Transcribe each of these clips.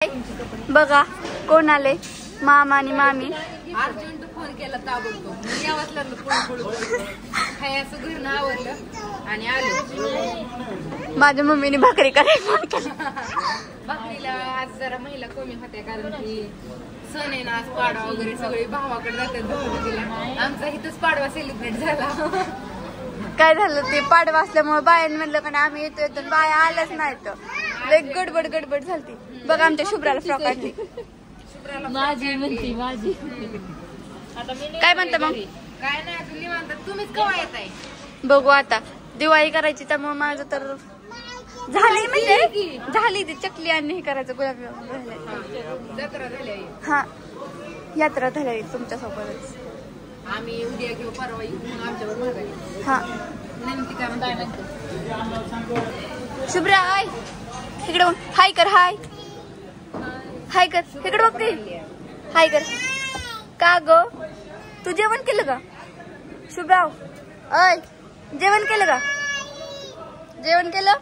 बघा कोण आले, मामा आणि मामी. अर्जंट फोन केला ताबडतोब यावंच लागलं. खायचं घरनं आवडलं आणि आलो. माझ्या मम्मीने भाकरी करायला फोन केला. भाकरीला आज जरा महिला कमी होत्या कारण की सण आहे ना, आज पाडवा वगैरे सगळे भावाकडे जातात भाऊबीजेला. आमचा इथंच पाडवा सेलिब्रेट झाला. काय झालं ते पाडवा असल्यामुळे बायाने म्हणलं का आम्ही येतो येतो, बाया आल्याच नाही तर लय गडबड गडबड झाली. बघा आमच्या शुभ्राला फ्रॉक आणली. माझी म्हणती माझी. काय म्हणता मग? काय नाही तुम्ही म्हणतात, तुम्हीच केव्हा येत आहे? बघू आता दिवाळी करायची त्यामुळे माझं तर झाली, म्हणजे झाली ती चकली आणि हे करायचं गुलाबजामुन. जत्रा झाली आहे. हा यात्रा झाली तुमच्या सोबतच. आम्ही उद्या घेऊ परवा येऊ मग आमच्यावर मागायला. हा नेमकी काय म्हणते? शुभ्रा हाय इकडे बघ. हाय कर, हाय हाय कर इकडे बघते. हाय कर. का ग तू जेवण केलं का शुभ्रा? अय जेवण केलं का? जेवण केलं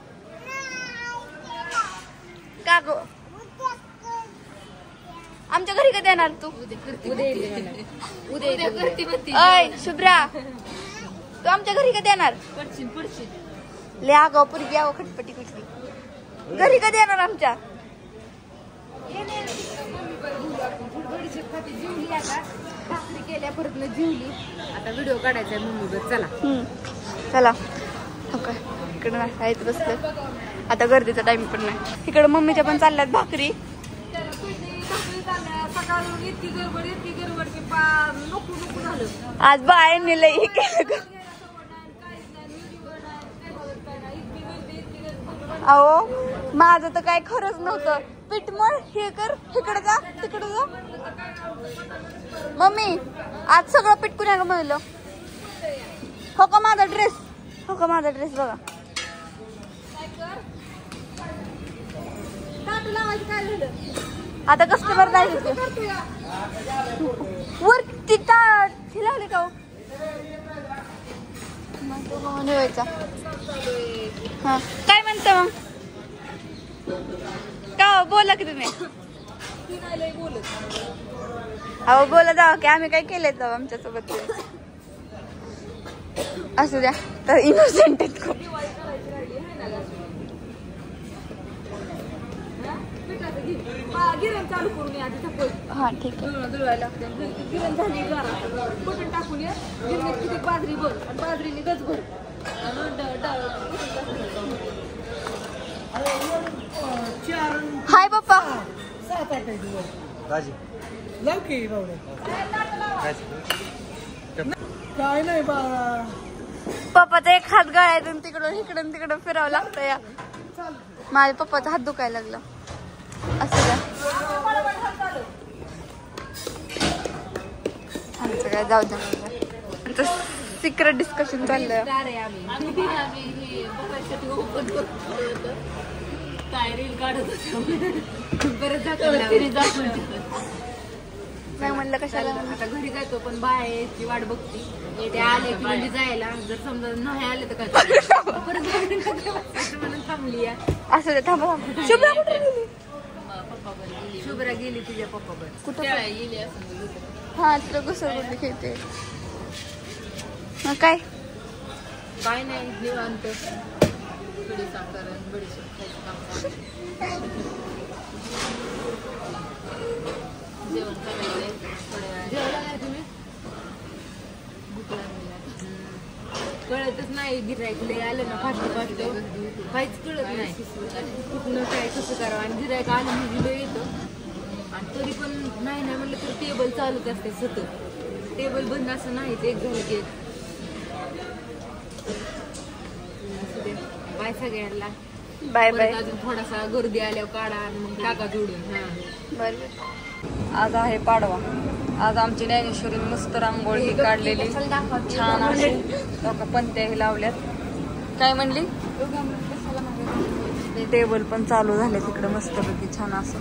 का ग? आमच्या घरी कधी येणार तू? उद्या करते. अय शुभ्रा तू आमच्या घरी कधी येणार? ले आगाव पुरगी आव खटपटी कुठली. घरी कधी येणार आमच्या? जिवली आता भाकरी केल्या परत जिवली. आता व्हिडिओ काढायचा मम्मीवर. चला चला इकडं नाही बसलं. आता गर्दीचा टाइम पण नाही. इकडं मम्मीच्या पण चालल्यात भाकरी. आज बायांनी लई केलं. अहो माझं तर काय खरंच नव्हतं. पीठ मळ, हे कर, इकडे जा तिकडे जा. मम्मी आज सगळं पीठ कुणा मळलं? हो का माझा ड्रेस? हो का माझा ड्रेस? बघा आता कस्टमर जायचं वरती ताट लागले का? निवायचा. हा काय म्हणता मग? का बोला की तुम्ही? अहो बोला जावा की आम्ही काय केलंय जाऊ आमच्या सोबत. असू द्या तर इनोसेंट आहेत खूप. गिरण चालू करून हा ठीक आहे. गिरण झाली बटन टाकून ये. गिरणीत किती बाजरी भर आणि बाजरीने गज भर. हाय पप्पा. काय नाही बाळा. पप्पाचा एक हात गळायचा तिकडून इकडून तिकडून फिरावं लागतं. या माझ्या पप्पाचा हात दुखायला लागला. असं द्या आमचं काय जाऊ द्या. सिक्रेट डिस्कशन चाललंय. नाही म्हणलं कशाला. आता घरी जातो पण बाहेरची वाट बघती. ते आले की म्हणजे जायला. जर समजा नाही आले तर काय परत म्हणून थांबली. असं द्या. थांबा शुभ्रा कुठे गेली? शुभ्रा गेली तुझ्या पप्पाकडे. कुठे गेली असं? हा तिला घुसळगुंडी खेळते. मग काय काय नाही निवांत. बडी साखर बडीशेप खायचं काम. जेवण करायचंय थोड्या वेळा. जेवला नाही तुम्ही? भूक लागली. कळतच नाही. गिरायक लय आलं ना फास्ट फास्ट काहीच कळत नाही कुठनं काय कसं करावं. आणि गिरायक आलं म्हणजे लय येतं. आणि तरी पण नाही नाही म्हणलं तर टेबल चालूच असते सतत. टेबल बंद असं नाहीच. एक झालं की बाय सगळ्यांना. Bye bye. अजून थोडासा गर्दी आल्यावर काढा आणि मग टाका जोडून. बरोबर. आज आहे पाडवा. आज आमची ज्ञानेश्वरी मस्त रांगोळी काढलेली छान अशी. पंत्याही लावल्यात. काय म्हणली? टेबल पण चालू झाले तिकडे मस्तपैकी छान असं.